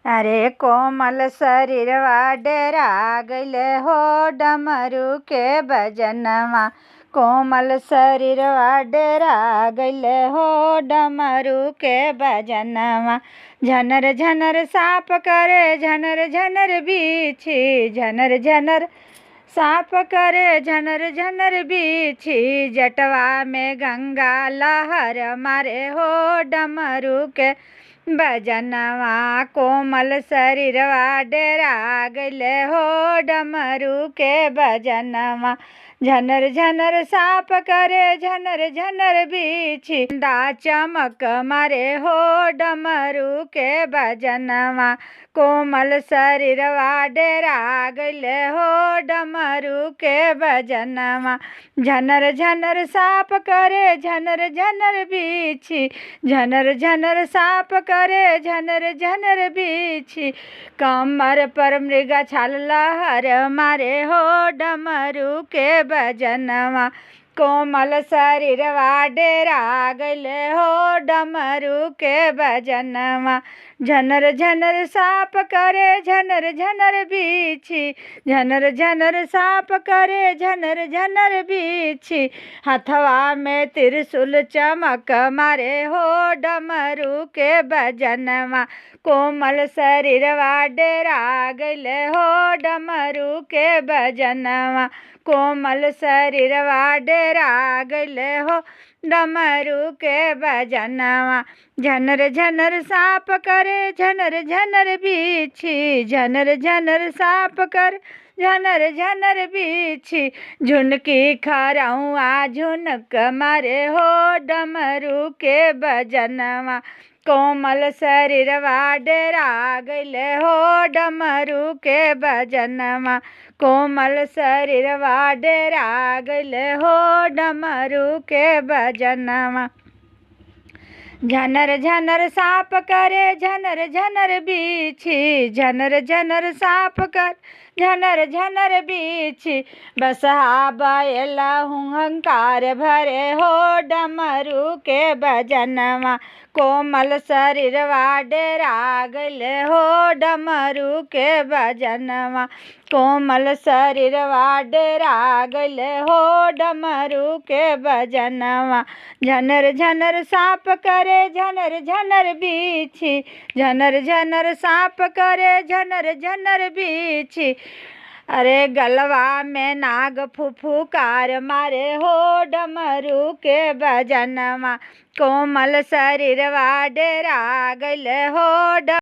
अरे कोमल शरीर डेरा गइल हो डमरू के बजनवा। कोमल शरीर डेरा गइल हो डमरू के बजनवा। झनर झनर साप करे झनर झनर बीछी, झनर झनर साप करे झनर झनर बीछी। जटवा में गंगा लहर मारे हो डमरू के बजनवा। कोमल शरीरवा डेरा गइल हो डमरू के बजनवा। झनर झनर साप करे झनर झनर बीछी, डा चमक मारे हो डमरू के बजनवा। कोमल शरीरवा डेरा गइल हो डमरू के बजनवा। झनर झनर साप करे झनर झनर बीछी, झनर झनर साप करे झनर झनर बीछी। कमर पर मृग छाल लहर मारे हो डमरू के बजनवा। कोमल शरीरवा डेरा गइल हो डमरू के बजनवा। झनर झनर साप करे झनर झनर बीछी, झनर झनर साप करे झनर झनर बीछी। हथवा में त्रिशूल चमक मारे हो डमरू के बजनवा। कोमल शरीरवा डेरा गइल हो डमरू के बजनवा। कोमल शरीरवा डेरा गइल हो डमरू के बजनवा। झनर झनर साप करे झनर झनर बीछी, झनर झनर साप कर झनर झनर बीछी। झुनकी खरौआ झुनक मारे हो डमरू के बजनवा। कोमल शरीरवा डेरा गइल हो डमरू के बजनवा। कोमल शरीरवा डेरा गइल हो डमरू के बजनवा। झनर झनर साप करे झनर झनर बीछी, झनर झनर साप कर झनर झनर बीछी। बसहा बैल हुंकार भरे हो डमरू के बजनवा। कोमल शरीरवा डेरा गइल हो डमरू के बजनवा। कोमल शरीरवा डेरा गइल हो डमरू के बजनवा। झनर झनर साप करे झनर झनर बीछी, झनर झनर साप करे झनर झनर बीछी। अरे गलवा में नाग फुफुकार मारे हो डमरू के बजनवा। कोमल शरीरवा डेरा गइल हो